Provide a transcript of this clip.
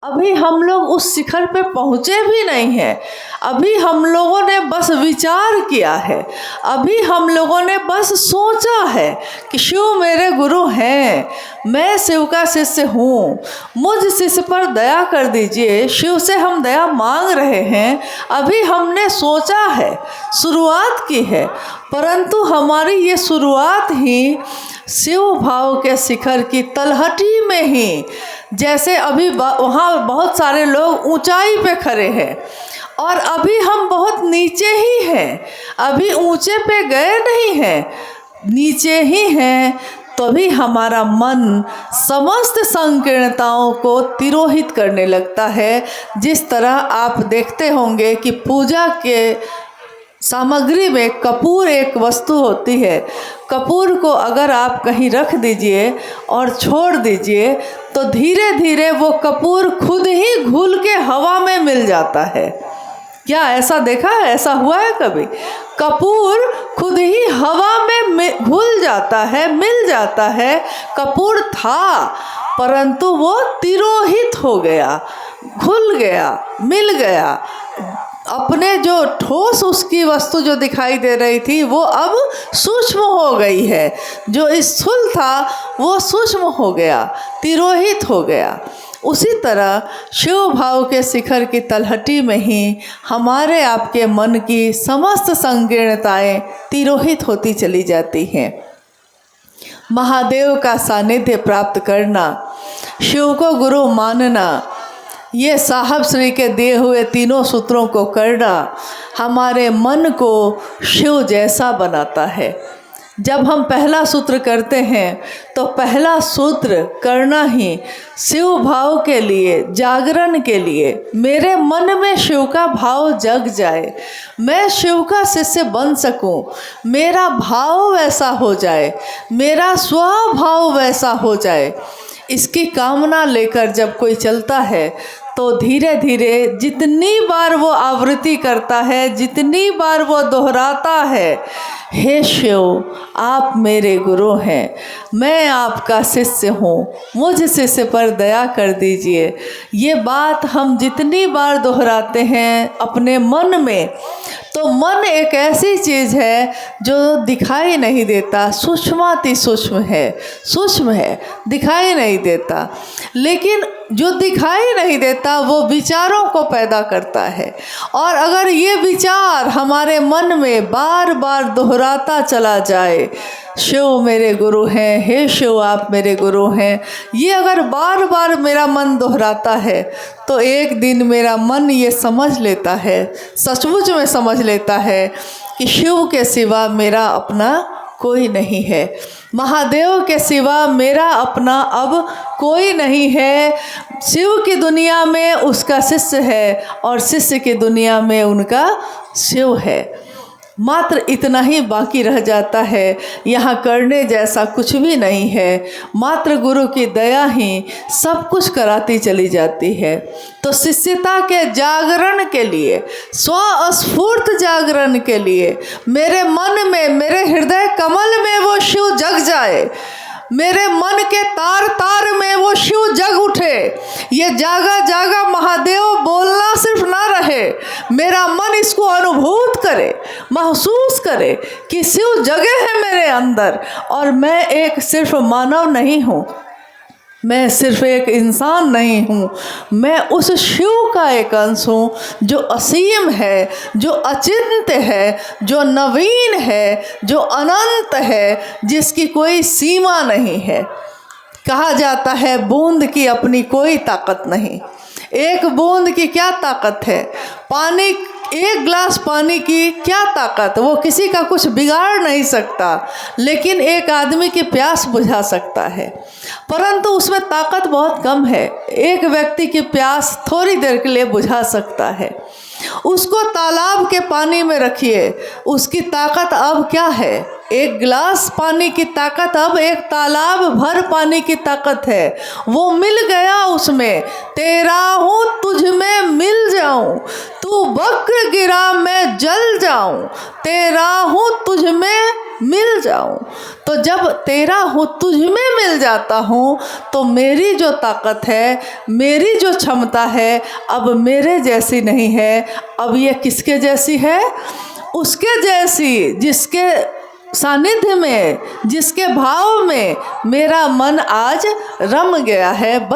अभी हम लोग उस शिखर पे पहुँचे भी नहीं हैं। अभी हम लोगों ने बस विचार किया है, अभी हम लोगों ने बस सोचा है कि शिव मेरे गुरु हैं, मैं शिव का शिष्य हूँ, मुझ शिष्य पर दया कर दीजिए। शिव से हम दया मांग रहे हैं। अभी हमने सोचा है, शुरुआत की है, परंतु हमारी ये शुरुआत ही शिव भाव के शिखर की तलहटी में ही, जैसे अभी वहाँ बहुत सारे लोग ऊंचाई पे खड़े हैं और अभी हम बहुत नीचे ही हैं, अभी ऊंचे पे गए नहीं हैं, नीचे ही हैं। तभी हमारा मन समस्त संकीर्णताओं को तिरोहित करने लगता है। जिस तरह आप देखते होंगे कि पूजा के सामग्री में कपूर एक वस्तु होती है। कपूर को अगर आप कहीं रख दीजिए और छोड़ दीजिए तो धीरे धीरे वो कपूर खुद ही घुल के हवा में मिल जाता है। क्या ऐसा देखा है? ऐसा हुआ है कभी? कपूर खुद ही हवा में घुल जाता है, मिल जाता है। कपूर था परंतु वो तिरोहित हो गया, घुल गया, मिल गया। अपने जो ठोस उसकी वस्तु जो दिखाई दे रही थी वो अब सूक्ष्म हो गई है। जो स्थूल था वो सूक्ष्म हो गया, तिरोहित हो गया। उसी तरह शिव भाव के शिखर की तलहटी में ही हमारे आपके मन की समस्त संकीर्णताएं तिरोहित होती चली जाती हैं। महादेव का सानिध्य प्राप्त करना, शिव को गुरु मानना, ये साहब श्री के दिए हुए तीनों सूत्रों को करना हमारे मन को शिव जैसा बनाता है। जब हम पहला सूत्र करते हैं तो पहला सूत्र करना ही शिव भाव के लिए, जागरण के लिए, मेरे मन में शिव का भाव जग जाए, मैं शिव का शिष्य बन सकूं, मेरा भाव वैसा हो जाए, मेरा स्वभाव वैसा हो जाए। इसकी कामना लेकर जब कोई चलता है तो धीरे धीरे जितनी बार वो आवृत्ति करता है, जितनी बार वो दोहराता है, हे शिव आप मेरे गुरु हैं, मैं आपका शिष्य हूँ, मुझ शिष्य पर दया कर दीजिए। ये बात हम जितनी बार दोहराते हैं अपने मन में, तो मन एक ऐसी चीज़ है जो दिखाई नहीं देता, सूक्ष्माति सूक्ष्म है, सूक्ष्म है, दिखाई नहीं देता। लेकिन जो दिखाई नहीं देता वो विचारों को पैदा करता है। और अगर ये विचार हमारे मन में बार बार दोहराता चला जाए, शिव मेरे गुरु हैं, हे शिव आप मेरे गुरु हैं, ये अगर बार बार मेरा मन दोहराता है तो एक दिन मेरा मन ये समझ लेता है, सचमुच में समझ लेता है कि शिव के सिवा मेरा अपना कोई नहीं है, महादेव के सिवा मेरा अपना अब कोई नहीं है। शिव की दुनिया में उसका शिष्य है और शिष्य की दुनिया में उनका शिव है। मात्र इतना ही बाकी रह जाता है, यहाँ करने जैसा कुछ भी नहीं है, मात्र गुरु की दया ही सब कुछ कराती चली जाती है। तो शिष्यता के जागरण के लिए, स्वस्फूर्त जागरण के लिए मेरे मन में, मेरे हृदय कमल में वो शिव जग जाए, मेरे मन के तार तार में वो शिव जग उठे। ये जागा जागा महादेव बोलना सिर्फ ना रहे, मेरा मन इसको अनुभूत करे, महसूस करे कि शिव जगे हैं मेरे अंदर और मैं एक सिर्फ मानव नहीं हूँ, मैं सिर्फ एक इंसान नहीं हूँ, मैं उस शिव का एक अंश हूँ जो असीम है, जो अचिंत्य है, जो नवीन है, जो अनंत है, जिसकी कोई सीमा नहीं है। कहा जाता है बूंद की अपनी कोई ताकत नहीं। एक बूंद की क्या ताकत है? पानी, एक गिलास पानी की क्या ताकत? वो किसी का कुछ बिगाड़ नहीं सकता, लेकिन एक आदमी की प्यास बुझा सकता है, परंतु उसमें ताकत बहुत कम है। एक व्यक्ति की प्यास थोड़ी देर के लिए बुझा सकता है। उसको तालाब के पानी में रखिए, उसकी ताकत अब क्या है? एक गिलास पानी की ताकत अब एक तालाब भर पानी की ताकत है। वो मिल गया उसमें, तेरा हूँ तुझ में मिल जाऊं, तू वक्र गिरा मैं जल जाऊं, तेरा हूँ तुझ में मिल जाऊं। तो जब तेरा हूँ तुझ में मिल जाता हूँ, तो मेरी जो ताकत है, मेरी जो क्षमता है, अब मेरे जैसी नहीं है, अब ये किसके जैसी है? उसके जैसी जिसके सानिध्य में, जिसके भाव में मेरा मन आज रम गया है।